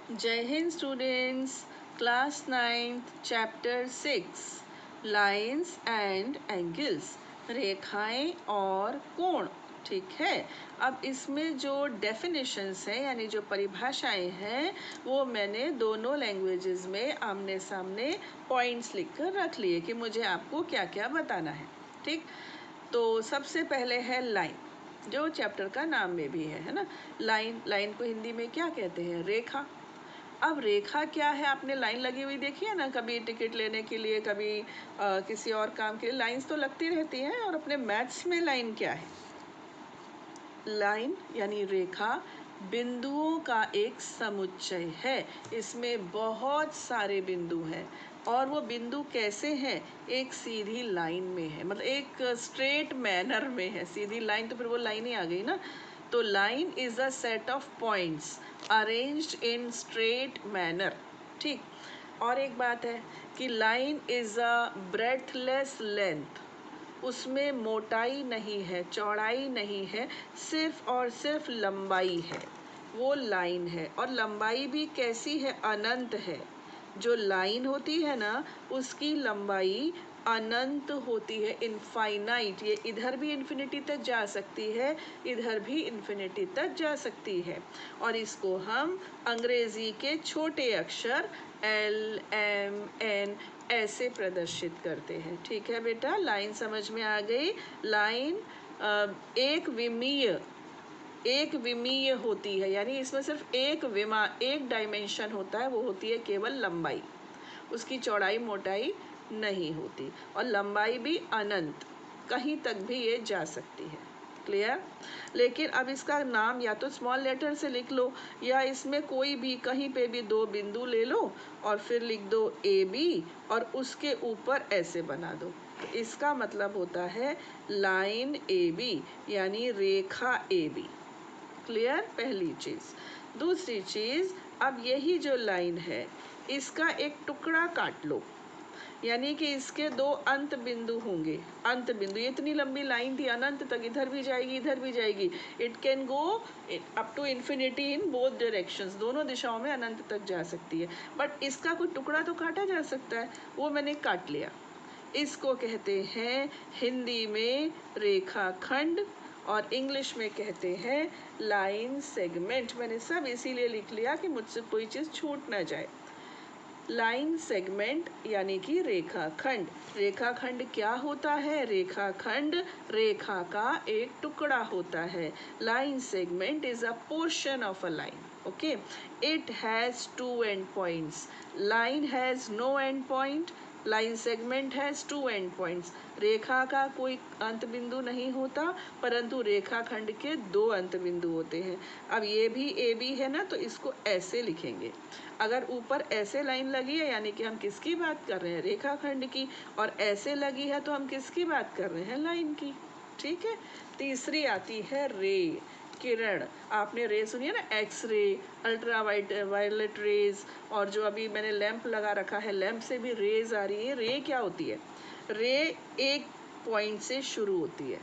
जय Hind students. Class 9th chapter 6 lines and angles, रेखाएं और कोण। ठीक है, अब इसमें जो डेफिनेशंस हैं यानी जो परिभाषाएं हैं वो मैंने दोनों लैंग्वेजेस में आमने सामने पॉइंट्स लिखकर रख लिए कि मुझे आपको क्या क्या बताना है। ठीक, तो सबसे पहले है लाइन, जो चैप्टर का नाम में भी है ना। लाइन, लाइन को हिंदी में क्या कहते हैं? रेखा। अब रेखा क्या है? आपने लाइन लगी हुई देखी है ना, कभी टिकट लेने के लिए, कभी किसी और काम के लिए लाइंस तो लगती रहती हैं। और अपने मैथ्स में लाइन क्या है? लाइन यानी रेखा बिंदुओं का एक समुच्चय है। इसमें बहुत सारे बिंदु हैं और वो बिंदु कैसे हैं? एक सीधी लाइन में है, मतलब एक स्ट्रेट मैनर में है। सीधी लाइन तो फिर वो लाइन ही आ गई ना। तो line is a set of points arranged in straight manner. ठीक, और एक बात है कि line is a breathless length. उसमें मोटाई नहीं है, चौड़ाई नहीं है, सिर्फ और सिर्फ लंबाई है। वो लाइन है और लंबाई भी कैसी है? अनंत है। जो लाइन होती है ना उसकी लंबाई अनंत होती है, इनफाइनाइट। ये इधर भी इन्फिनिटी तक जा सकती है, इधर भी इन्फिनिटी तक जा सकती है। और इसको हम अंग्रेजी के छोटे अक्षर एल एम एन ऐसे प्रदर्शित करते हैं। ठीक है बेटा, लाइन समझ में आ गई? लाइन एक विमीय होती है, यानी इसमें सिर्फ एक डायमेंशन होता है, वो होती है केवल लंबाई। उसकी चौड़ाई मोटाई नहीं होती और लंबाई भी अनंत, कहीं तक भी ये जा सकती है। क्लियर? लेकिन अब इसका नाम या तो स्मॉल लेटर से लिख लो या इसमें कोई भी कहीं पे भी दो बिंदु ले लो और फिर लिख दो ए बी और उसके ऊपर ऐसे बना दो। तो इसका मतलब होता है लाइन ए बी, यानी रेखा ए बी। क्लियर? पहली चीज। दूसरी चीज, अब यही जो लाइन है इसका एक टुकड़ा काट लो, यानी कि इसके दो अंत बिंदु होंगे। अंत बिंदु, ये इतनी लंबी लाइन थी अनंत तक, इधर भी जाएगी इधर भी जाएगी। It can go up to infinity in both directions, दोनों दिशाओं में अनंत तक जा सकती है। बट इसका कोई टुकड़ा तो काटा जा सकता है, वो मैंने काट लिया। इसको कहते हैं हिंदी में रेखाखंड और इंग्लिश में कहते हैं लाइन सेगमेंट। मैंने सब इसीलिए लिख लिया कि मुझसे कोई चीज़ छूट ना जाए। लाइन सेगमेंट यानी कि रेखाखंड। रेखाखंड क्या होता है? रेखाखंड रेखा का एक टुकड़ा होता है। Line segment is a portion of a line. Okay, it has two end points. Line has no end point, line segment has two end points. रेखा का कोई अंत बिंदु नहीं होता, परंतु रेखाखंड के दो अंत बिंदु होते हैं। अब ये भी ए बी है ना, तो इसको ऐसे लिखेंगे। अगर ऊपर ऐसे लाइन लगी है यानी कि हम किसकी बात कर रहे हैं? रेखाखंड की। और ऐसे लगी है तो हम किसकी बात कर रहे हैं? लाइन की। ठीक है। तीसरी आती है रे, किरण। आपने रे सुनी है ना, X ray, ultra violet rays, और जो अभी मैंने लैंप लगा रखा है, लैंप से भी रेज आ रही है। रे क्या होती है? रे एक पॉइंट से शुरू होती है।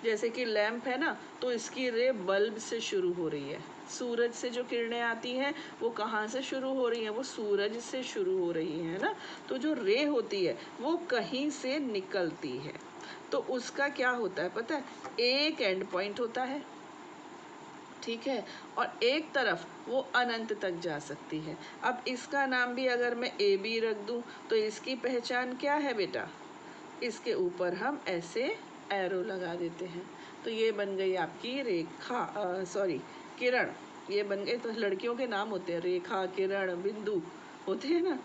जैसे कि लैंप है ना, तो इसकी रे बल्ब से शुरू हो रही है। सूरज से जो किरणें आती हैं वो कहाँ से शुरू हो रही हैं? वो सूरज से शुरू हो रही हैं ना। तो जो रे होती है वो कहीं से निकलती है, तो उसका क्या होता है पता है? एक एंड पॉइंट होता है। ठीक है, और एक तरफ वो अनंत तक जा सकती है। अब इसका नाम भी अगर मैं ए बी रख दूं तो इसकी पहचान क्या है बेटा? इसके ऊपर हम ऐसे एरो लगा देते हैं, तो ये बन गई आपकी रेखा, सॉरी, किरण। ये बन गए, तो लड़कियों के नाम होते हैं रेखा, किरण, बिंदु होते हैं ना।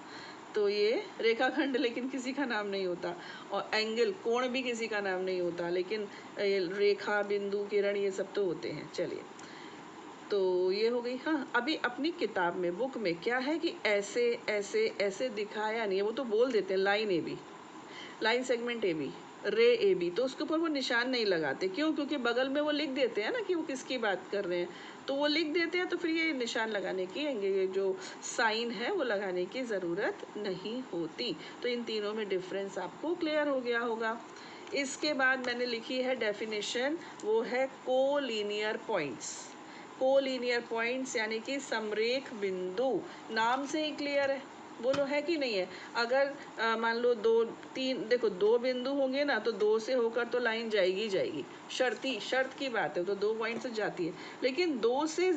तो ये रेखाखंड लेकिन किसी का नाम नहीं होता, और एंगल, कोण भी किसी का नाम नहीं होता, लेकिन रेखा, बिंदु, किरण ये सब तो होते हैं। चलिए, तो ये हो गई। हाँ, अभी अपनी किताब में, बुक में क्या है कि ऐसे ऐसे ऐसे दिखाया नहीं है, वो तो बोल देते हैं line A B, line segment A B, ray A B, तो उसके ऊपर वो निशान नहीं लगाते। क्यों? क्योंकि बगल में वो लिख देते हैं ना कि वो किसकी बात कर रहे हैं, तो वो लिख देते हैं, तो फिर ये निशान लगाने की, ये जो साइन है वो लगाने की ज़रूरत नहीं होती। तो इन तीनों में डिफरेंस आपको क्लियर हो गया होगा। इसके बाद मैंने लिखी है डेफिनेशन, वो है कोलिनियर पॉइंट्स। कोलिनियर पॉइंट्स यानी कि समरेख बिंदु, नाम से ही क्लियर है, बोलो है कि नहीं है। अगर मान लो दो तीन, देखो दो बिंदु होंगे ना तो दो से होकर तो लाइन जाएगी जाएगी, शर्त की बात है, तो 2 पॉइंट से जाती है। लेकिन दो से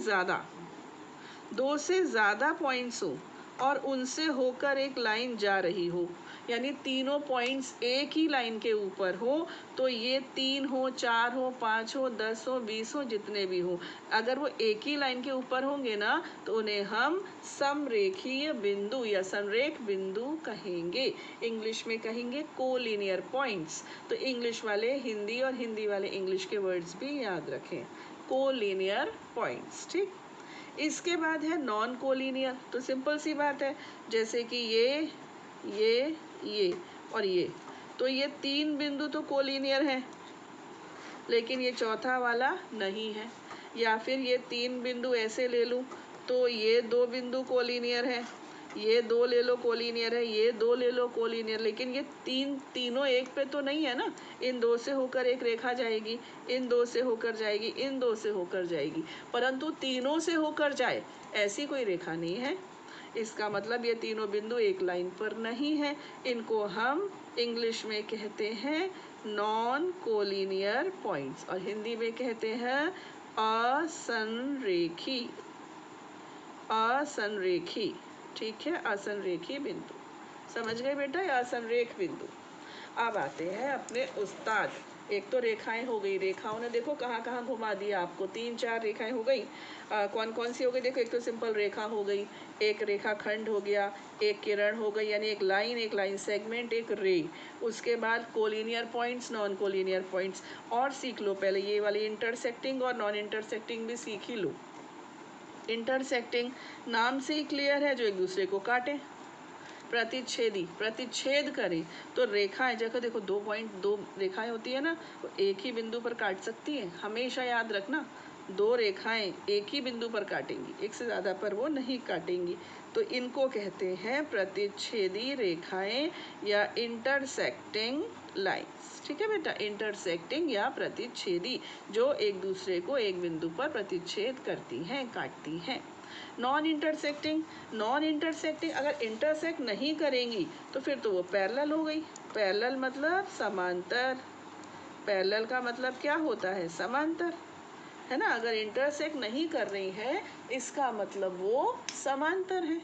ज़्यादा पॉइंट्स हो और उनसे होकर एक लाइन जा रही हो, यानी तीनों पॉइंट्स एक ही लाइन के ऊपर हो, तो ये 3 हो, 4 हो, 5 हो, 10 हो, 20 हो, जितने भी हो, अगर वो एक ही लाइन के ऊपर होंगे ना तो उन्हें हम समरेखीय बिंदु या समरेख बिंदु कहेंगे। इंग्लिश में कहेंगे कोलिनियर पॉइंट्स। तो इंग्लिश वाले हिंदी और हिंदी वाले इंग्लिश के वर्ड्स भी याद रखें, कोलिनियर पॉइंट्स। ठीक, इसके बाद है नॉन कोलिनियर। तो सिंपल सी बात है, जैसे कि ये और ये, तो ये 3 बिंदु तो कोलिनियर हैं, लेकिन ये चौथा वाला नहीं है। या फिर ये 3 बिंदु ऐसे ले लूँ तो ये 2 बिंदु कोलिनियर है, ये 2 ले लो कोलिनियर है, ये 2 ले लो कोलिनियर, लेकिन ये तीनों एक पे तो नहीं है ना। इन 2 से होकर एक रेखा जाएगी, इन 2 से होकर जाएगी, इन 2 से होकर जाएगी, परंतु तीनों से होकर जाए ऐसी कोई रेखा नहीं है। इसका मतलब ये तीनों बिंदु एक लाइन पर नहीं है। इनको हम इंग्लिश में कहते हैं नॉन कोलिनियर पॉइंट्स और हिंदी में कहते हैं असंरेखी। ठीक है, असंरेखी बिंदु। समझ गए बेटा, असंरेख बिंदु। अब आते हैं अपने उस्ताद। एक तो रेखाएं हो गई, रेखाओं ने देखो कहाँ कहाँ घुमा दिया आपको, 3-4 रेखाएं हो गई। कौन कौन सी हो गई देखो, एक तो सिंपल रेखा हो गई, एक रेखा खंड हो गया, एक किरण हो गई यानी एक लाइन सेगमेंट, एक रे। उसके बाद collinear points, non collinear points. और सीख लो पहले ये वाली इंटरसेक्टिंग और नॉन इंटरसेक्टिंग भी सीख ही लो। इंटरसेक्टिंग नाम से ही क्लियर है, जो एक दूसरे को काटें। प्रतिच्छेद करें, तो रेखाएं जगह देखो 2 रेखाएं होती है ना, तो एक ही बिंदु पर काट सकती हैं। हमेशा याद रखना, 2 रेखाएं एक ही बिंदु पर काटेंगी, एक से ज़्यादा पर वो नहीं काटेंगी। तो इनको कहते हैं प्रतिच्छेदी रेखाएं या इंटरसेक्टिंग लाइंस। ठीक है बेटा, इंटरसेक्टिंग या प्रतिच्छेदी, जो एक दूसरे को एक बिंदु पर प्रतिच्छेद करती हैं, काटती हैं। नॉन इंटरसेक्टिंग अगर इंटरसेक्ट नहीं करेंगी तो फिर तो वो पैरेलल हो गई। पैरेलल मतलब समांतर, पैरेलल का मतलब क्या होता है, समांतर, है ना। अगर इंटरसेक्ट नहीं कर रही है इसका मतलब वो समांतर है।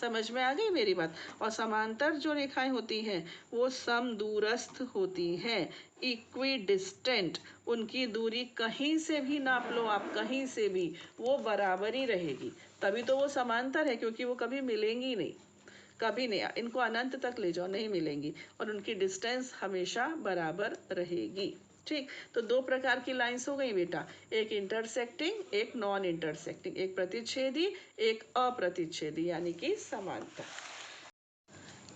समझ में आ गई मेरी बात। और समांतर जो रेखाएं होती हैं वो समदूरस्थ होती हैं, इक्विडिस्टेंट। उनकी दूरी कहीं से भी नाप लो आप, कहीं से भी, वो बराबर ही रहेगी। तभी तो वो समांतर है, क्योंकि वो कभी मिलेंगी नहीं, कभी नहीं। इनको अनंत तक ले जाओ, नहीं मिलेंगी, और उनकी डिस्टेंस हमेशा बराबर रहेगी। ठीक, तो 2 प्रकार की लाइंस हो गई बेटा, एक इंटरसेक्टिंग, एक नॉन इंटरसेक्टिंग, एक प्रतिच्छेदी, एक अप्रतिच्छेदी यानी कि समांतर।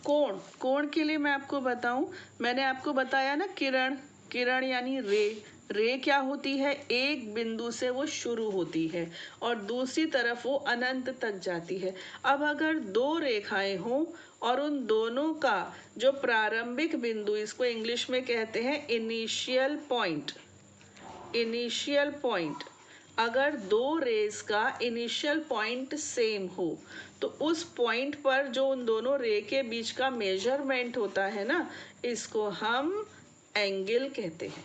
कोण के लिए मैं आपको बताऊं, मैंने आपको बताया ना किरण यानी रे क्या होती है, एक बिंदु से वो शुरू होती है और दूसरी तरफ वो अनंत तक जाती है। अब अगर 2 रेखाएं हों और उन दोनों का जो प्रारंभिक बिंदु, इसको इंग्लिश में कहते हैं इनिशियल पॉइंट, अगर 2 रेस का इनिशियल पॉइंट सेम हो तो उस पॉइंट पर जो उन दोनों रे के बीच का मेजरमेंट होता है ना, इसको हम एंगल कहते हैं।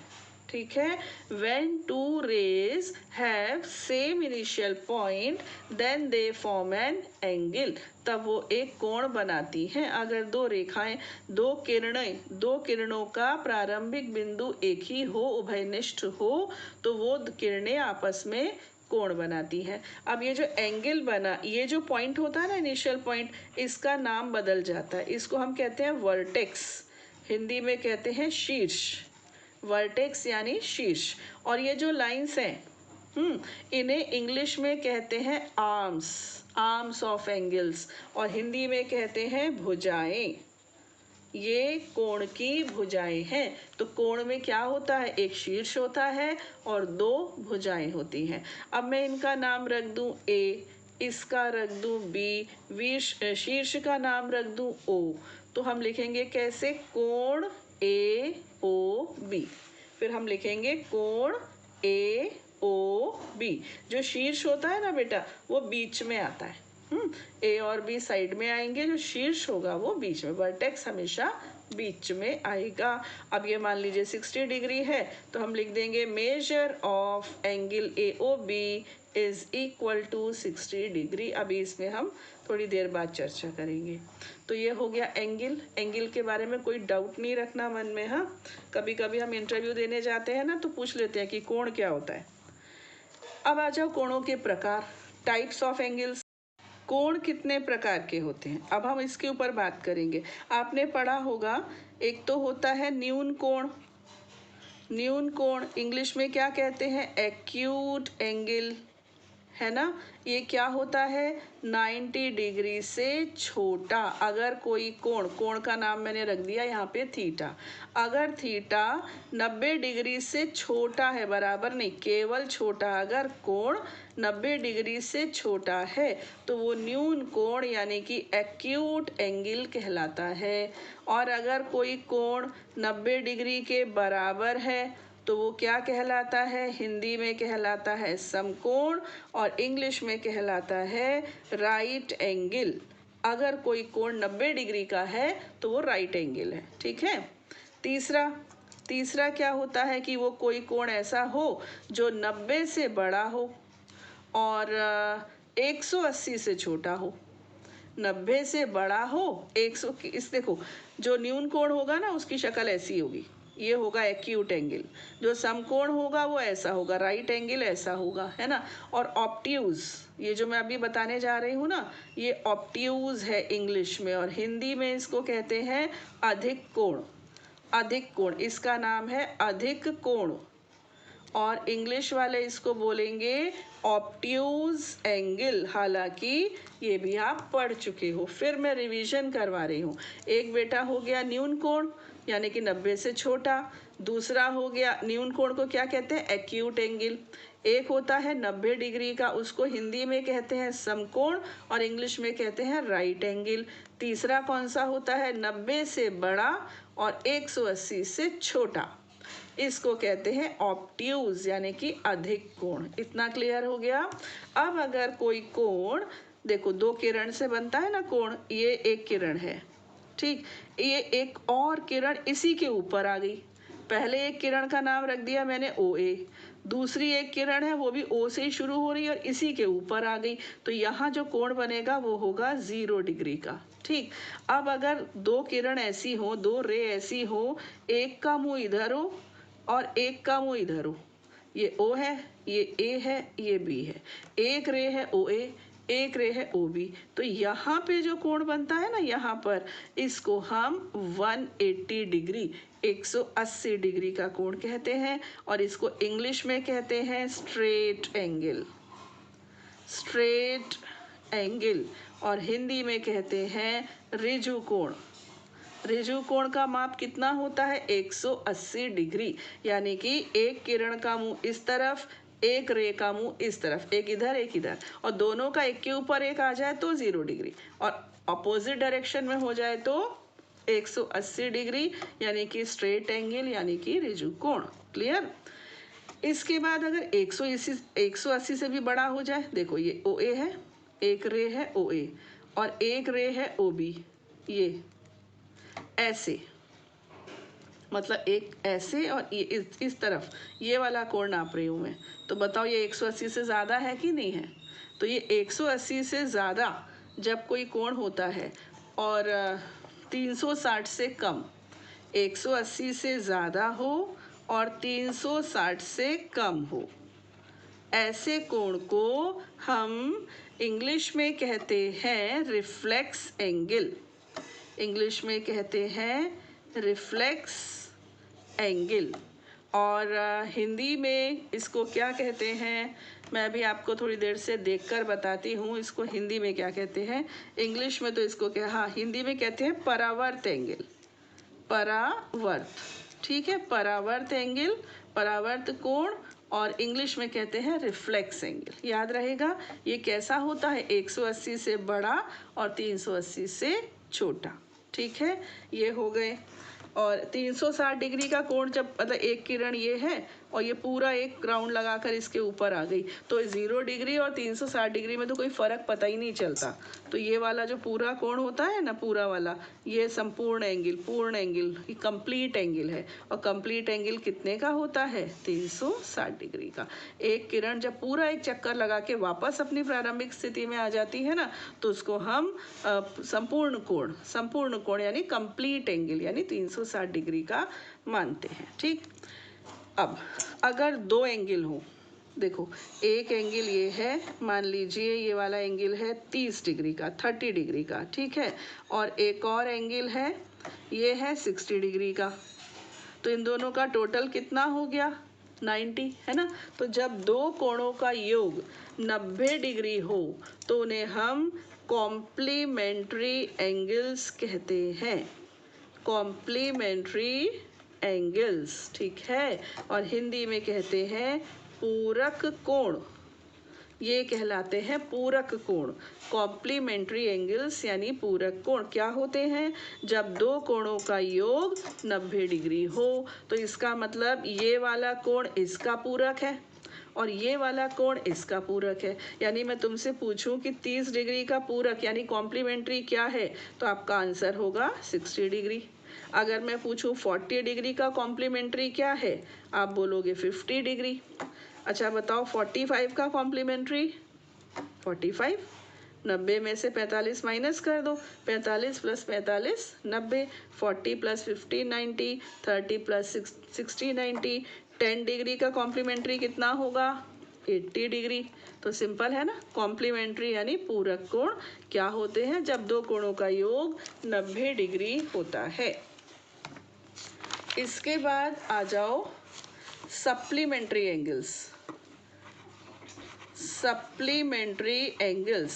ठीक है, when 2 rays have same initial point then they form an angle, तब वो एक कोण बनाती हैं। अगर 2 रेखाएं, 2 किरणों का प्रारंभिक बिंदु एक ही हो, उभयनिष्ठ हो, तो वो किरणें आपस में कोण बनाती है। अब ये जो एंगल बना, ये जो पॉइंट होता है ना इनिशियल पॉइंट, इसका नाम बदल जाता है, इसको हम कहते हैं वर्टेक्स, हिंदी में कहते हैं शीर्ष, वर्टेक्स यानी शीर्ष। और ये जो लाइंस हैं इन्हें इंग्लिश में कहते हैं आर्म्स ऑफ एंगल्स, और हिंदी में कहते हैं भुजाएं। ये कोण की भुजाएं हैं। तो कोण में क्या होता है, एक शीर्ष होता है और 2 भुजाएं होती हैं। अब मैं इनका नाम रख दूं ए, इसका रख दूं बी, शीर्ष का नाम रख दूं ओ, तो हम लिखेंगे कैसे, कोण ए ओ बी। फिर हम लिखेंगे कोण ए ओ बी। जो शीर्ष होता है ना बेटा वो बीच में आता है। ए और बी साइड में आएंगे, जो शीर्ष होगा वो बीच में, वर्टेक्स हमेशा बीच में आएगा। अब ये मान लीजिए 60 डिग्री है तो हम लिख देंगे measure of angle A O B is equal to 60 degree. अभी इसमें हम थोड़ी देर बाद चर्चा करेंगे। तो ये हो गया एंगल। एंगल के बारे में कोई डाउट नहीं रखना मन में। हाँ, कभी कभी हम इंटरव्यू देने जाते हैं ना तो पूछ लेते हैं कि कोण क्या होता है। अब आ जाओ कोणों के प्रकार, टाइप्स ऑफ एंगल्स। कोण कितने प्रकार के होते हैं, अब हम इसके ऊपर बात करेंगे। आपने पढ़ा होगा एक तो होता है न्यून कोण। न्यून कोण इंग्लिश में क्या कहते हैं, एक्यूट एंगल, है ना। ये क्या होता है, 90 डिग्री से छोटा। अगर कोई कोण, कोण का नाम मैंने रख दिया यहाँ पे थीटा, अगर थीटा 90 डिग्री से छोटा है, बराबर नहीं केवल छोटा, अगर कोण 90 डिग्री से छोटा है तो वो न्यून कोण यानी कि एक्यूट एंगल कहलाता है। और अगर कोई कोण 90 डिग्री के बराबर है तो वो क्या कहलाता है, हिंदी में कहलाता है समकोण और इंग्लिश में कहलाता है राइट एंगल। अगर कोई कोण 90 डिग्री का है तो वो राइट एंगल है, ठीक है। तीसरा क्या होता है कि वो कोई कोण ऐसा हो जो 90 से बड़ा हो और 180 से छोटा हो। 90 से बड़ा हो 100, इस देखो जो न्यून कोण होगा ना उसकी शक्ल ऐसी होगी, ये होगा एक्यूट एंगल। जो समकोण होगा वो ऐसा होगा, राइट एंगल ऐसा होगा, है ना। और ऑब्ट्यूज, ये जो मैं अभी बताने जा रही हूँ ना, ये ऑब्ट्यूज है इंग्लिश में, और हिंदी में इसको कहते हैं अधिक कोण। अधिक कोण, इसका नाम है अधिक कोण, और इंग्लिश वाले इसको बोलेंगे ऑब्ट्यूज एंगल। हालांकि ये भी आप पढ़ चुके हो, फिर मैं रिवीजन करवा रही हूँ। एक बेटा हो गया न्यून कोण यानी कि 90 से छोटा, दूसरा हो गया न्यून कोण को क्या कहते हैं, एक्यूट एंगल। एक होता है 90 डिग्री का, उसको हिंदी में कहते हैं समकोण और इंग्लिश में कहते हैं राइट एंगल। तीसरा कौन सा होता है, 90 से बड़ा और 180 से छोटा, इसको कहते हैं ऑब्ट्यूज यानी कि अधिक कोण। इतना क्लियर हो गया। अब अगर कोई कोण, देखो 2 किरण से बनता है ना कोण, ये एक किरण है, ठीक, ये एक और किरण इसी के ऊपर आ गई। पहले एक किरण का नाम रख दिया मैंने ओ ए, दूसरी एक किरण है वो भी ओ से ही शुरू हो रही है और इसी के ऊपर आ गई, तो यहाँ जो कोण बनेगा वो होगा 0 डिग्री का, ठीक। अब अगर 2 किरण ऐसी हो, 2 रे ऐसी हो, एक का मुंह इधर हो और एक का मुंह इधर हो, ये ओ है, ये ए है, ये बी है, एक रे है ओ ए, एक रे है ओ बी, तो यहाँ पे जो कोण बनता है ना, यहाँ पर इसको हम 180 डिग्री 180 डिग्री का कोण कहते हैं, और इसको इंग्लिश में कहते हैं स्ट्रेट एंगल। स्ट्रेट एंगल, और हिंदी में कहते हैं ऋजु कोण। ऋजु कोण का माप कितना होता है, 180 डिग्री, यानी कि एक किरण का मुंह इस तरफ, एक रे का मुंह इस तरफ, एक इधर एक इधर, और दोनों का एक के ऊपर एक आ जाए तो 0 डिग्री, और अपोजिट डायरेक्शन में हो जाए तो 180 डिग्री, यानी कि स्ट्रेट एंगल यानी कि ऋजु कोण। क्लियर। इसके बाद अगर 180 से भी बड़ा हो जाए, देखो ये ओ ए है, एक रे है ओ ए और एक रे है ओ बी, ये ऐसे, मतलब एक ऐसे और ये इस तरफ, ये वाला कोण नाप रही हूँ मैं, तो बताओ ये 180 से ज़्यादा है कि नहीं है। तो ये 180 से ज़्यादा जब कोई कोण होता है और 360 से कम, 180 से ज़्यादा हो और 360 से कम हो, ऐसे कोण को हम इंग्लिश में कहते हैं रिफ्लेक्स एंगल। इंग्लिश में कहते हैं रिफ्लेक्स एंगल, और हिंदी में इसको क्या कहते हैं, मैं भी आपको थोड़ी देर से देखकर बताती हूँ इसको हिंदी में क्या कहते हैं। इंग्लिश में तो इसको क्या, हाँ हिंदी में कहते हैं परावर्त एंगल। परावर्त, ठीक है, परावर्त एंगल, परावर्त कोण, और इंग्लिश में कहते हैं रिफ्लेक्स एंगल। याद रहेगा ये कैसा होता है, 180 से बड़ा और 380 से छोटा, ठीक है। ये हो गए। और 360 डिग्री का कोण जब, मतलब एक किरण ये है और ये पूरा एक राउंड लगाकर इसके ऊपर आ गई, तो 0 डिग्री और 360 डिग्री में तो कोई फ़र्क पता ही नहीं चलता। तो ये वाला जो पूरा कोण होता है ना, पूरा वाला, ये संपूर्ण एंगल, पूर्ण एंगल, ये कंप्लीट एंगल है। और कंप्लीट एंगल कितने का होता है? 360 डिग्री का। एक किरण जब पूरा एक चक्कर लगा के वापस अपनी प्रारंभिक स्थिति में आ जाती है ना, तो उसको हम संपूर्ण कोण यानी कंप्लीट एंगल यानी 360 डिग्री का मानते हैं। ठीक, अब अगर दो एंगल हो, देखो एक एंगल ये है, मान लीजिए ये वाला एंगल है 30 डिग्री का, 30 डिग्री का, ठीक है, और एक और एंगल है, ये है 60 डिग्री का, तो इन दोनों का टोटल कितना हो गया? 90, है ना। तो जब दो कोणों का योग 90 डिग्री हो तो उन्हें हम कॉम्प्लीमेंट्री एंगल्स कहते हैं, कॉम्प्लीमेंट्री एंगल्स, ठीक है। और हिंदी में कहते हैं पूरक कोण, ये कहलाते हैं पूरक कोण। कॉम्प्लीमेंट्री एंगल्स यानी पूरक कोण क्या होते हैं? जब दो कोणों का योग 90 डिग्री हो, तो इसका मतलब ये वाला कोण इसका पूरक है और ये वाला कोण इसका पूरक है। यानी मैं तुमसे पूछूं कि 30 डिग्री का पूरक यानी कॉम्प्लीमेंट्री क्या है, तो आपका आंसर होगा 60 डिग्री। अगर मैं पूछूं 40 डिग्री का कॉम्प्लीमेंट्री क्या है, आप बोलोगे 50 डिग्री। अच्छा बताओ 45 का कॉम्प्लीमेंट्री, 45, 90 में से 45 माइनस कर दो, 45 + 45 90, 40 + 50 90, 30 + 60 90, 10 डिग्री का कॉम्प्लीमेंट्री कितना होगा? 80 डिग्री। तो सिंपल है ना, कॉम्प्लीमेंट्री यानी पूरक कोण क्या होते हैं? जब दो कोणों का योग 90 डिग्री होता है। इसके बाद आ जाओ supplementary angles. Supplementary angles,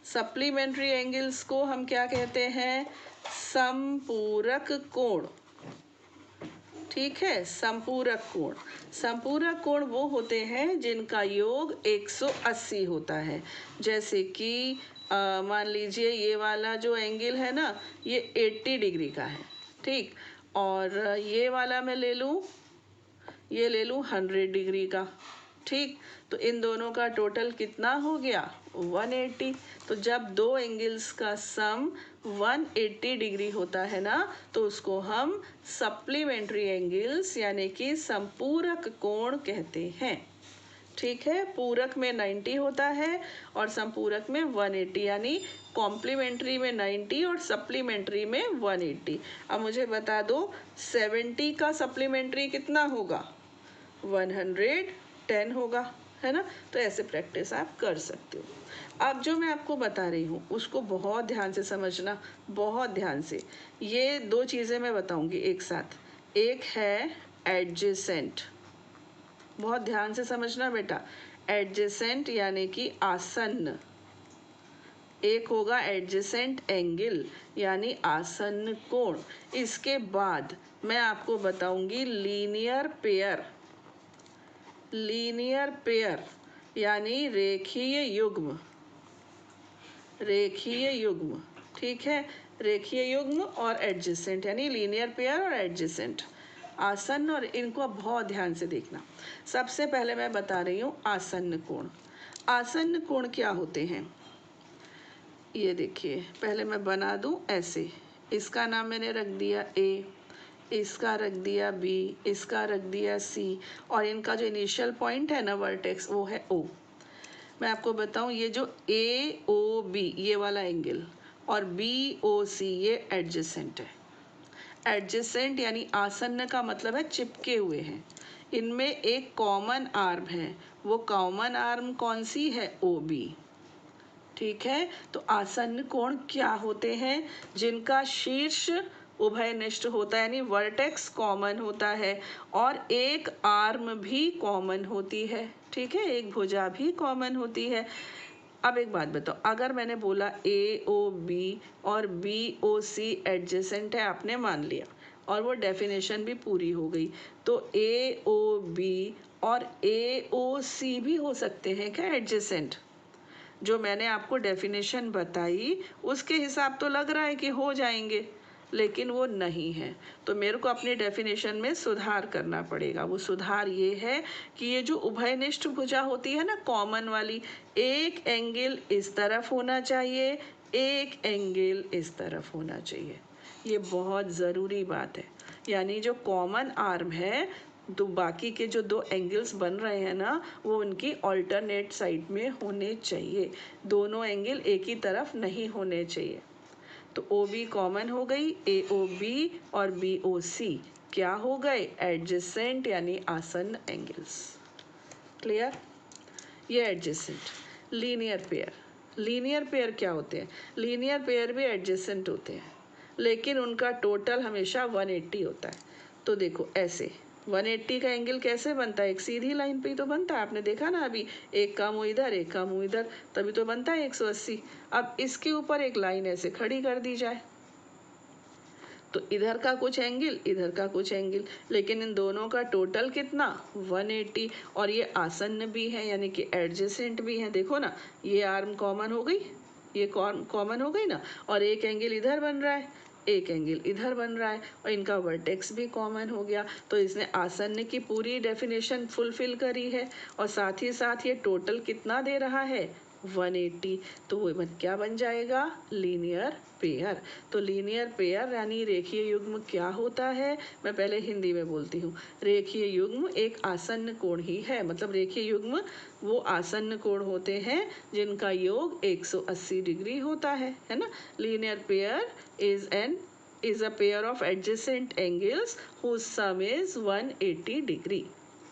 supplementary angles को हम क्या कहते हैं? संपूरक कोण, ठीक है, संपूरक कोण। संपूरक कोण वो होते हैं जिनका योग 180 होता है। जैसे कि मान लीजिए ये वाला जो एंगल है ना, ये 80 डिग्री का है, ठीक, और ये वाला मैं ले लूँ, ये ले लूँ 100 डिग्री का, ठीक, तो इन दोनों का टोटल कितना हो गया? 180। तो जब दो एंगल्स का सम 180 डिग्री होता है ना, तो उसको हम सप्लीमेंट्री एंगल्स यानी कि संपूरक कोण कहते हैं, ठीक है। पूरक में 90 होता है और संपूरक में 180, यानी कॉम्प्लीमेंट्री में 90 और सप्लीमेंट्री में 180। अब मुझे बता दो 70 का सप्लीमेंट्री कितना होगा? 110 होगा, है ना। तो ऐसे प्रैक्टिस आप कर सकते हो। अब जो मैं आपको बता रही हूँ उसको बहुत ध्यान से समझना, बहुत ध्यान से। ये दो चीज़ें मैं बताऊँगी एक साथ। एक है एडजेसेंट, बहुत ध्यान से समझना बेटा। एडजेसेंट यानी कि आसन्न। एक होगा एडजेसेंट एंगल यानी आसन्न कोण। इसके बाद मैं आपको बताऊंगी लीनियर पेयर। लीनियर पेयर यानी रेखीय युग्म, रेखीय युग्म, ठीक है। रेखीय युग्म और एडजेसेंट यानी लीनियर पेयर और एडजेसेंट, आसन्न। और इनको अब बहुत ध्यान से देखना। सबसे पहले मैं बता रही हूँ आसन्न कोण। आसन्न कोण क्या होते हैं? ये देखिए, पहले मैं बना दूं ऐसे, इसका नाम मैंने रख दिया ए, इसका रख दिया बी, इसका रख दिया सी, और इनका जो इनिशियल पॉइंट है ना वर्टेक्स, वो है ओ। मैं आपको बताऊं, ये जो ए ओ बी ये वाला एंगल और बी ओ सी ये एडजेसेंट है। एडजेसेंट यानी आसन्न का मतलब है चिपके हुए हैं। इनमें एक कॉमन आर्म है, वो कॉमन आर्म कौन सी है? ओ बी, ठीक है। तो आसन्न कोण क्या होते हैं? जिनका शीर्ष उभयनिष्ठ होता है यानी वर्टेक्स कॉमन होता है और एक आर्म भी कॉमन होती है, ठीक है, एक भुजा भी कॉमन होती है। अब एक बात बताओ, अगर मैंने बोला ए ओ बी और बी ओ सी एडजेसेंट है, आपने मान लिया और वो डेफिनेशन भी पूरी हो गई, तो ए ओ बी और ए ओ सी भी हो सकते हैं क्या एडजेसेंट? जो मैंने आपको डेफिनेशन बताई उसके हिसाब तो लग रहा है कि हो जाएंगे, लेकिन वो नहीं है। तो मेरे को अपनी डेफिनेशन में सुधार करना पड़ेगा। वो सुधार ये है कि ये जो उभयनिष्ठ भुजा होती है ना, कॉमन वाली, एक एंगल इस तरफ होना चाहिए, एक एंगल इस तरफ होना चाहिए। ये बहुत ज़रूरी बात है। यानी जो कॉमन आर्म है, तो बाकी के जो दो एंगल्स बन रहे हैं ना, वो उनकी ऑल्टरनेट साइड में होने चाहिए। दोनों एंगल एक ही तरफ नहीं होने चाहिए। तो ओ बी कॉमन हो गई, ए ओ बी और बी ओ सी क्या हो गए, एडजेसेंट यानी आसन्न एंगल्स। क्लियर? ये adjacent. Linear pair, linear pair क्या होते हैं? लीनियर पेयर भी एडजेसेंट होते हैं, लेकिन उनका टोटल हमेशा 180 होता है। तो देखो ऐसे 180 का एंगल कैसे बनता है? एक सीधी लाइन पे ही तो बनता है। आपने देखा ना अभी, एक का मुंह इधर, एक का मुंह इधर, तभी तो बनता है 180। अब इसके ऊपर एक लाइन ऐसे खड़ी कर दी जाए, तो इधर का कुछ एंगल, इधर का कुछ एंगल, लेकिन इन दोनों का टोटल कितना, 180। और ये आसन्न भी है, यानी कि एडजेसेंट भी है। देखो ना, ये आर्म कॉमन हो गई, ये कॉमन हो गई ना, और एक एंगल इधर बन रहा है, एक एंगल इधर बन रहा है, और इनका वर्टेक्स भी कॉमन हो गया। तो इसने आसन्न की पूरी डेफिनेशन फुलफिल करी है, और साथ ही साथ ये टोटल कितना दे रहा है, 180। तो वो क्या बन जाएगा, लीनियर पेयर। तो लीनियर पेयर यानी रेखीय युग्म क्या होता है? मैं पहले हिंदी में बोलती हूँ। रेखीय युग्म एक आसन्न कोण ही है। मतलब रेखीय युग्म वो आसन्न कोण होते हैं जिनका योग 180 डिग्री होता है ना। Linear pair is a pair of adjacent angles whose sum is 180 degree.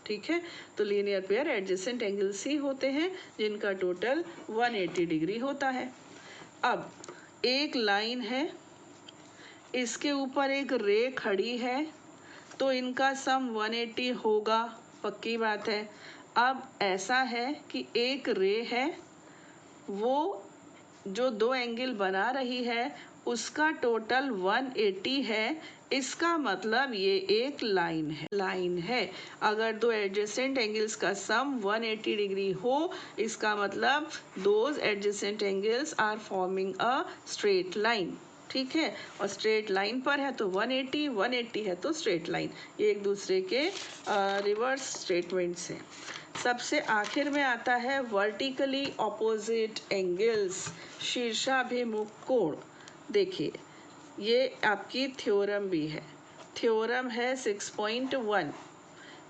ठीक है, तो लीनियर पेयर एडजेसेंट एंगल्स ही होते हैं जिनका टोटल 180 डिग्री होता है। अब एक लाइन है, इसके ऊपर एक रे खड़ी है, तो इनका सम 180 होगा, पक्की बात है। अब ऐसा है कि एक रे है, वो जो दो एंगल बना रही है उसका टोटल 180 है। इसका मतलब ये एक लाइन है। अगर दो एडजेसेंट एंगल्स का सम 180 डिग्री हो, इसका मतलब those adjacent angles are forming a straight line. ठीक है, और स्ट्रेट लाइन पर है तो 180, 180 है तो स्ट्रेट लाइन। ये एक दूसरे के रिवर्स स्टेटमेंट्स हैं। सबसे आखिर में आता है वर्टिकली ऑपोजिट एंगल्स, शीर्षाभिमुख कोण। देखिए, ये आपकी थ्योरम भी है, थ्योरम है 6.1।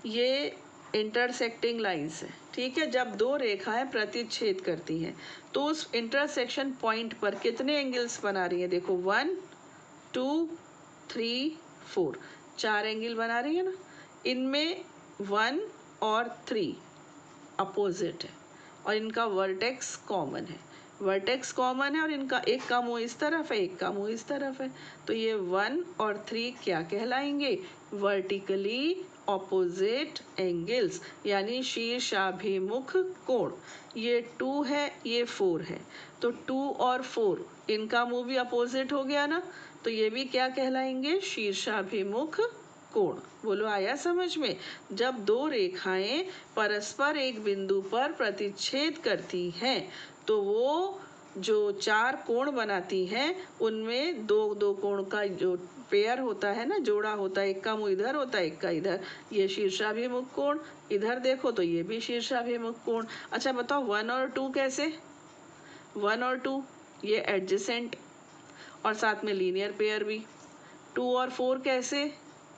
ये इंटरसेक्टिंग लाइंस है। ठीक है, जब दो रेखाएं प्रतिच्छेद करती हैं तो उस इंटरसेक्शन पॉइंट पर कितने एंगल्स बना रही है? देखो 1 2 3 4, 4 एंगल बना रही है ना। इनमें 1 और 3 अपोजिट है, और इनका वर्टेक्स कॉमन है। वर्टेक्स कॉमन है और इनका एक का मुंह इस तरफ है, एक का मुंह इस तरफ है। तो ये 1 और 3 क्या कहलाएंगे? वर्टिकली ऑपोजिट एंगल्स, यानी शीर्षाभिमुख कोण। ये 2 है, ये 4 है, तो 2 और 4 इनका मुंह भी अपोजिट हो गया ना, तो ये भी क्या कहलाएंगे? शीर्षाभिमुख कोण। बोलो, आया समझ में? जब दो रेखाएं परस्पर एक बिंदु पर प्रतिच्छेद करती हैं तो वो जो चार कोण बनाती हैं उनमें दो दो कोण का जो पेयर होता है ना, जोड़ा होता है, एक का मुंह इधर होता है, एक का इधर, ये शीर्षाभिमुख कोण। इधर देखो तो ये भी शीर्षाभिमुख कोण। अच्छा बताओ 1 और 2 कैसे? 1 और 2 ये एडजेसेंट और साथ में लीनियर पेयर भी। 2 और 4 कैसे?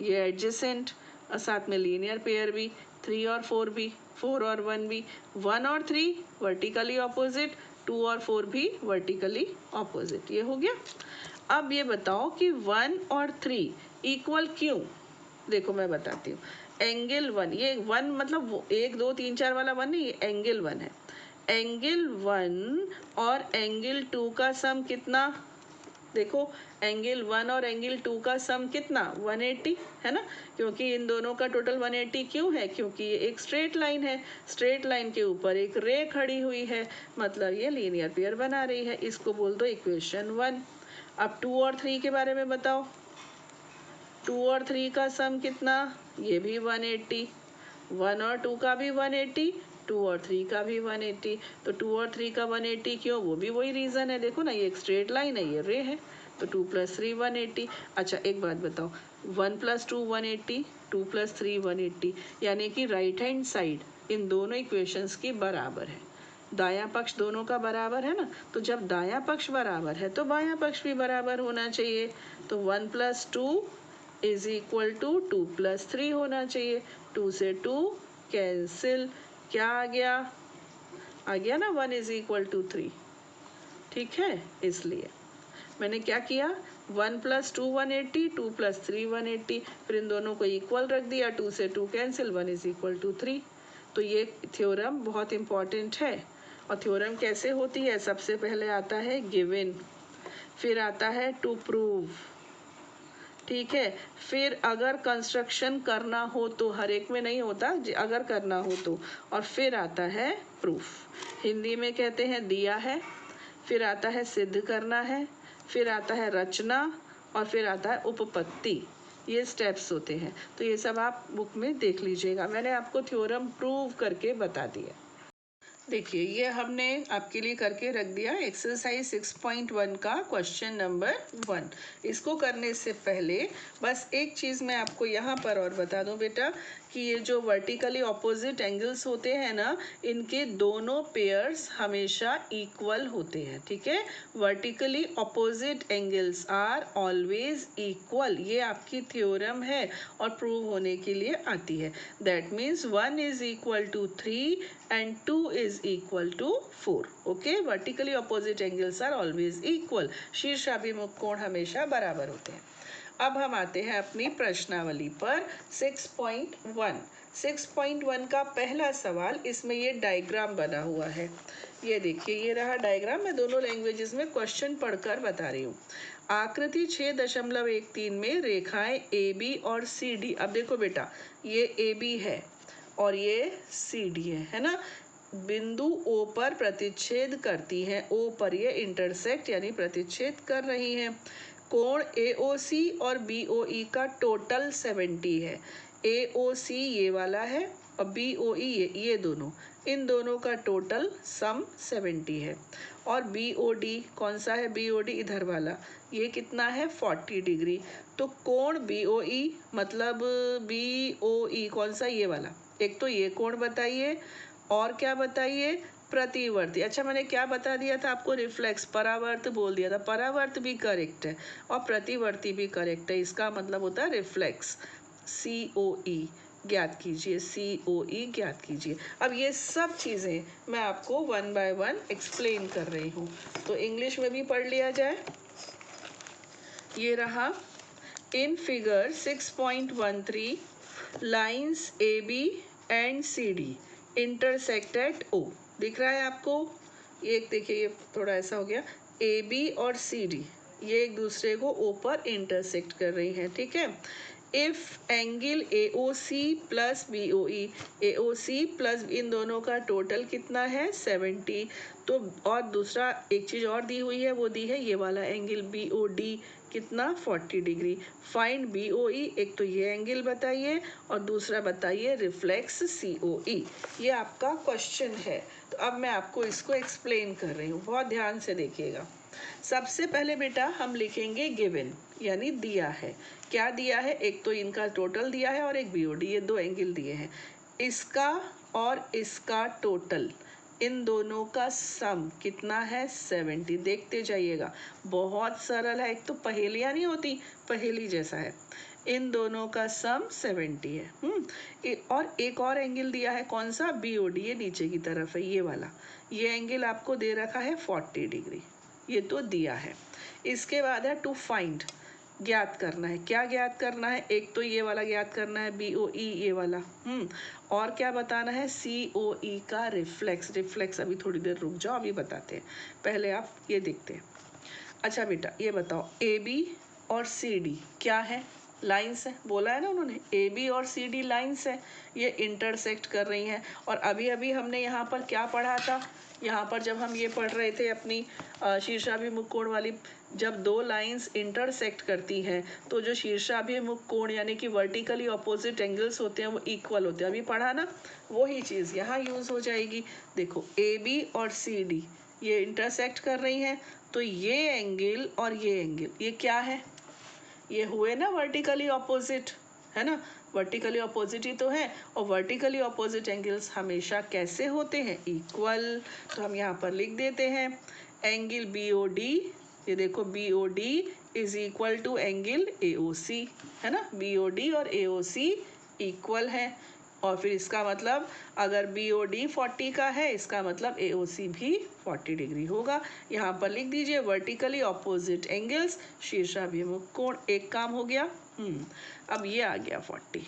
ये एडजेसेंट और साथ में लीनियर पेयर भी। 3 और 4 भी, 4 और 1 भी। 1 और 3 वर्टिकली ऑपोजिट, 2 और 4 भी वर्टिकली ऑपोजिट। ये हो गया। अब ये बताओ कि 1 और 3 इक्वल क्यों? देखो मैं बताती हूँ। एंगल 1, ये 1 मतलब 1 2 3 4 वाला 1 नहीं, ये एंगल 1 है। एंगल 1 और एंगल 2 का सम कितना? देखो, एंगल 1 और एंगल 2 का सम कितना? 180 है ना, क्योंकि इन दोनों का टोटल 180 क्यों है? क्योंकि ये एक स्ट्रेट लाइन है। स्ट्रेट लाइन के ऊपर एक रे खड़ी हुई है, मतलब ये लीनियर पेयर बना रही है। इसको बोल दो इक्वेशन 1। अब 2 और 3 के बारे में बताओ। 2 और 3 का सम कितना? ये भी 180। 1 और 2 का भी 180, 2 और 3 का भी 180, तो 2 और 3 का 180 क्यों, वो भी वही रीज़न है, देखो ना ये एक स्ट्रेट लाइन है, ये रे है, तो 2 + 3 180। अच्छा एक बात बताओ, 1 + 2 180, 2 + 3 180, यानी कि राइट हैंड साइड इन दोनों इक्वेशंस की बराबर है, दायां पक्ष दोनों का बराबर है ना, तो जब दायां पक्ष बराबर है तो बायां पक्ष भी बराबर होना चाहिए, तो 1 + 2 = 2 + 3 होना चाहिए, 2 से 2 कैंसिल, क्या आ गया ना 1 = 3, ठीक है। इसलिए मैंने क्या किया, 1 + 2 180, 2 + 3 180, फिर इन दोनों को इक्वल रख दिया, 2 से 2 कैंसिल, 1 = 3। तो ये थ्योरम बहुत इम्पॉर्टेंट है। और थ्योरम कैसे होती है, सबसे पहले आता है गिवन, फिर आता है टू प्रूव, ठीक है, फिर अगर कंस्ट्रक्शन करना हो तो, हर एक में नहीं होता, अगर करना हो तो, और फिर आता है प्रूफ, हिंदी में कहते हैं दिया है, फिर आता है सिद्ध करना है, फिर आता है रचना, और फिर आता है उपपत्ति। ये स्टेप्स होते हैं, तो ये सब आप बुक में देख लीजिएगा, मैंने आपको थ्योरम प्रूव करके बता दिया। देखिए ये हमने आपके लिए करके रख दिया एक्सरसाइज 6.1 का क्वेश्चन नंबर 1। इसको करने से पहले बस एक चीज़ मैं आपको यहाँ पर और बता दूँ बेटा, कि ये जो वर्टिकली ऑपोजिट एंगल्स होते हैं ना, इनके दोनों पेयर्स हमेशा इक्वल होते हैं, ठीक है। Vertically opposite angles are always equal, ये आपकी थ्योरम है और प्रूव होने के लिए आती है। That means 1 = 3 and 2 = 4, okay. Vertically opposite angles are always equal, शीर्षाभिमुख कोण हमेशा बराबर होते हैं। अब हम आते हैं अपनी प्रश्नावली पर 6.1। 6.1 का पहला सवाल, इसमें ये डायग्राम बना हुआ है, ये देखिए ये रहा डायग्राम, मैं दोनों लैंग्वेजेस में क्वेश्चन पढ़कर बता रही हूँ। आकृति 6.13 में रेखाएं AB और CD, अब देखो बेटा ये AB है और ये CD है ना, बिंदु O पर प्रतिच्छेद करती हैं, O पर ये इंटरसेक्ट यानी प्रतिच्छेद कर रही हैं। कोण AOC और BOE का टोटल 70 है। AOC ये वाला है और BOE ये दोनों, इन दोनों का टोटल सम 70 है। और BOD कौन सा है, BOD इधर वाला, ये कितना है 40 डिग्री। तो कोण BOE मतलब BOE कौन सा, ये वाला, एक तो ये कोण बताइए और क्या बताइए, प्रतिवर्ती। अच्छा मैंने क्या बता दिया था आपको, रिफ्लेक्स, परावर्त बोल दिया था, परावर्त भी करेक्ट है और प्रतिवर्ती भी करेक्ट है, इसका मतलब होता है रिफ्लेक्स। COE ज्ञात कीजिए, COE ज्ञात कीजिए। अब ये सब चीज़ें मैं आपको 1 by 1 एक्सप्लेन कर रही हूँ, तो इंग्लिश में भी पढ़ लिया जाए। ये रहा, in figure 6.13 lines AB and CD intersect at O, दिख रहा है आपको, ये देखिए ये थोड़ा ऐसा हो गया, AB और CD ये एक दूसरे को O पर इंटरसेक्ट कर रही हैं, ठीक है। If angle AOC plus BOE, AOC plus इन दोनों का टोटल कितना है 70, तो और दूसरा एक चीज़ और दी हुई है, वो दी है ये वाला एंगल BOD कितना 40 डिग्री। फाइंड BOE, एक तो ये एंगल बताइए और दूसरा बताइए रिफ्लेक्स COE, ये आपका क्वेश्चन है। तो अब मैं आपको इसको एक्सप्लेन कर रही हूँ, बहुत ध्यान से देखिएगा। सबसे पहले बेटा हम लिखेंगे गिवन, यानी दिया है, क्या दिया है, एक तो इनका टोटल दिया है और एक BOD, ये दो एंगल दिए हैं, इसका और इसका टोटल, इन दोनों का सम कितना है 70। देखते जाइएगा, बहुत सरल है, एक तो पहेलियाँ नहीं होती, पहेली जैसा है। इन दोनों का सम 70 है। और एक और एंगल दिया है, कौन सा, BOD, ये नीचे की तरफ है, ये वाला, ये एंगल आपको दे रखा है 40 डिग्री, ये तो दिया है। इसके बाद है टू फाइंड, ज्ञात करना है, क्या ज्ञात करना है, एक तो ये वाला ज्ञात करना है BOE ये वाला, और क्या बताना है COE का रिफ्लेक्स। रिफ्लेक्स अभी थोड़ी देर रुक जाओ, अभी बताते हैं, पहले आप ये देखते हैं। अच्छा बेटा ये बताओ AB और CD क्या है, लाइंस है, बोला है ना उन्होंने, ए बी और सी डी लाइंस है, ये इंटरसेक्ट कर रही हैं। और अभी अभी हमने यहाँ पर क्या पढ़ा था, यहाँ पर जब हम ये पढ़ रहे थे अपनी शीर्षाभिमुख कोण वाली, जब दो लाइंस इंटरसेक्ट करती हैं तो जो शीर्षाभिमुख कोण यानी कि वर्टिकली ऑपोजिट एंगल्स होते हैं वो इक्वल होते हैं। अभी पढ़ा ना, वही चीज़ यहाँ यूज़ हो जाएगी। देखो ए बी और सी डी ये इंटरसेक्ट कर रही हैं, तो ये एंगल और ये एंगल ये क्या है, ये हुए ना वर्टिकली ऑपोजिट, है ना, वर्टिकली ऑपोजिट ही तो है। और वर्टिकली ऑपोजिट एंगल्स हमेशा कैसे होते हैं, इक्वल। तो हम यहाँ पर लिख देते हैं एंगल बी ओ डी, ये देखो B O D is equal to angle A O C, है ना, बी ओ डी और ए ओ सी इक्वल है। और फिर इसका मतलब अगर बी ओ डी 40 का है, इसका मतलब ए ओ सी भी 40 डिग्री होगा। यहाँ पर लिख दीजिए वर्टिकली ऑपोजिट एंगल्स शीर्षाभिमुख कोण, एक काम हो गया। अब ये आ गया 40,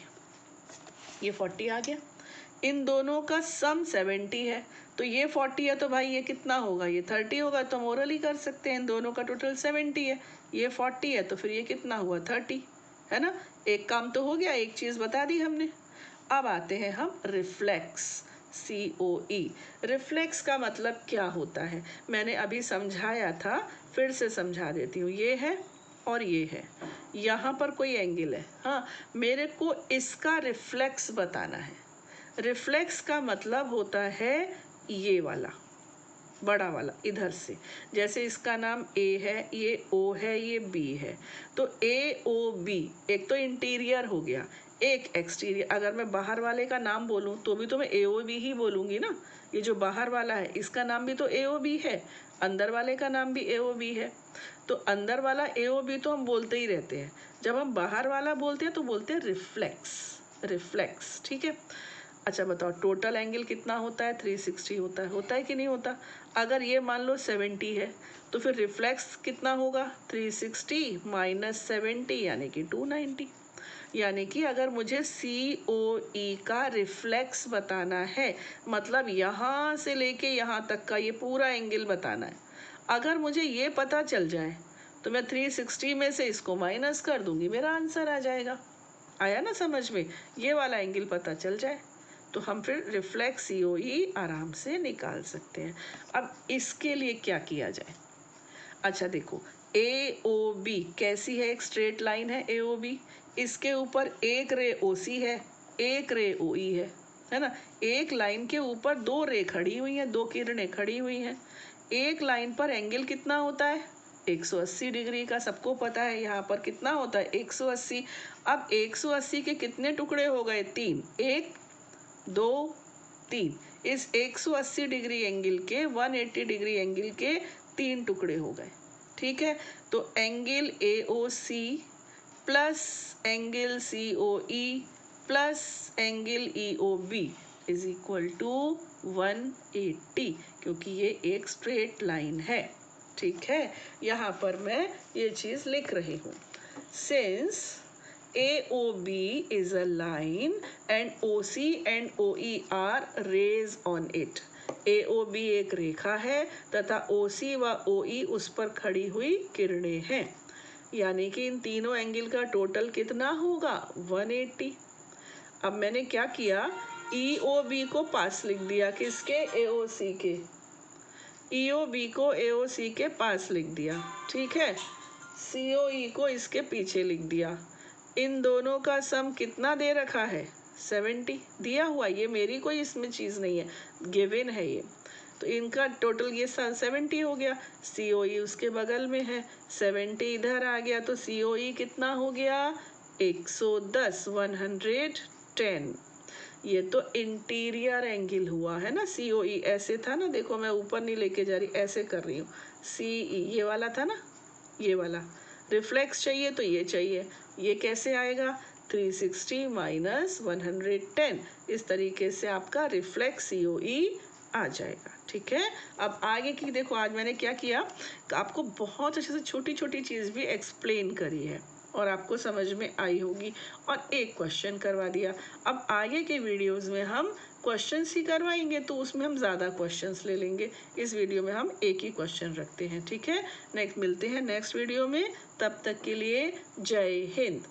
ये 40 आ गया। इन दोनों का सम 70 है, तो ये 40 है तो भाई ये कितना होगा, ये 30 होगा। तो हम ओरली कर सकते हैं, इन दोनों का टोटल 70 है, ये 40 है तो फिर ये कितना हुआ 30, है ना। एक काम तो हो गया, एक चीज़ बता दी हमने। अब आते हैं हम रिफ्लेक्स, COE। रिफ्लेक्स का मतलब क्या होता है, मैंने अभी समझाया था, फिर से समझा देती हूँ। ये है और ये है, यहाँ पर कोई एंगल है, हाँ, मेरे को इसका रिफ्लेक्स बताना है। रिफ्लेक्स का मतलब होता है ये वाला बड़ा वाला इधर से, जैसे इसका नाम A है, ये O है, ये B है, तो AOB एक तो इंटीरियर हो गया, एक एक्सटीरियर। अगर मैं बाहर वाले का नाम बोलूँ तो भी तो मैं AOB ही बोलूँगी ना। ये जो बाहर वाला है इसका नाम भी तो AOB है, अंदर वाले का नाम भी AOB है। तो अंदर वाला AOB तो हम बोलते ही रहते हैं, जब हम बाहर वाला बोलते हैं तो बोलते हैं रिफ्लेक्स, रिफ्लेक्स, ठीक है। अच्छा बताओ टोटल एंगल कितना होता है, 360 होता है कि नहीं होता। अगर ये मान लो 70 है तो फिर रिफ्लेक्स कितना होगा, 360 माइनस 70 यानी कि 290। यानी कि अगर मुझे COE का रिफ्लेक्स बताना है, मतलब यहाँ से लेके यहाँ तक का ये पूरा एंगल बताना है, अगर मुझे ये पता चल जाए तो मैं 360 में से इसको माइनस कर दूंगी, मेरा आंसर आ जाएगा। आया ना समझ में, ये वाला एंगल पता चल जाए तो हम फिर रिफ्लेक्स COE आराम से निकाल सकते हैं। अब इसके लिए क्या किया जाए, अच्छा देखो AOB कैसी है, एक स्ट्रेट लाइन है AOB, इसके ऊपर एक रे OC है, एक रे OE है ना। एक लाइन के ऊपर दो रे खड़ी हुई हैं, दो किरणें खड़ी हुई हैं। एक लाइन पर एंगल कितना होता है, 180 डिग्री का, सबको पता है। यहाँ पर कितना होता है 180। अब 180 के कितने टुकड़े हो गए, 3, 1 2 3। इस 180 डिग्री एंगल के 180 डिग्री एंगल के 3 टुकड़े हो गए, ठीक है। तो angle AOC plus angle COE plus angle EOB is equal to 180, क्योंकि ये एक स्ट्रेट लाइन है, ठीक है। यहाँ पर मैं ये चीज़ लिख रही हूँ, since AOB is a line and OC and OE are rays on it। AOB एक रेखा है तथा OC व OE उस पर खड़ी हुई किरणें हैं, यानी कि इन तीनों एंगल का टोटल कितना होगा 180। अब मैंने क्या किया, EOB को पास लिख दिया, किसके, AOC के, EOB को AOC के पास लिख दिया, ठीक है। COE को इसके पीछे लिख दिया। इन दोनों का सम कितना दे रखा है, 70 दिया हुआ, ये मेरी कोई इसमें चीज़ नहीं है, गिवन है ये। तो इनका टोटल ये 70 हो गया, COE उसके बगल में है, 70 इधर आ गया, तो COE कितना हो गया 110, 110। ये तो इंटीरियर एंगल हुआ है ना, COE ऐसे था ना, देखो मैं ऊपर नहीं लेके जा रही, ऐसे कर रही हूँ, CE ये वाला था ना, ये वाला। रिफ्लेक्स चाहिए तो ये चाहिए, ये कैसे आएगा, 360 माइनस 110, इस तरीके से आपका रिफ्लेक्स COE आ जाएगा, ठीक है। अब आगे की देखो, आज मैंने क्या किया, आपको बहुत अच्छे से छोटी छोटी चीज़ भी एक्सप्लेन करी है और आपको समझ में आई होगी, और एक क्वेश्चन करवा दिया। अब आगे के वीडियोस में हम क्वेश्चंस ही करवाएंगे, तो उसमें हम ज़्यादा क्वेश्चंस ले लेंगे। इस वीडियो में हम एक ही क्वेश्चन रखते हैं, ठीक है। नेक्स्ट मिलते हैं नेक्स्ट वीडियो में, तब तक के लिए जय हिंद।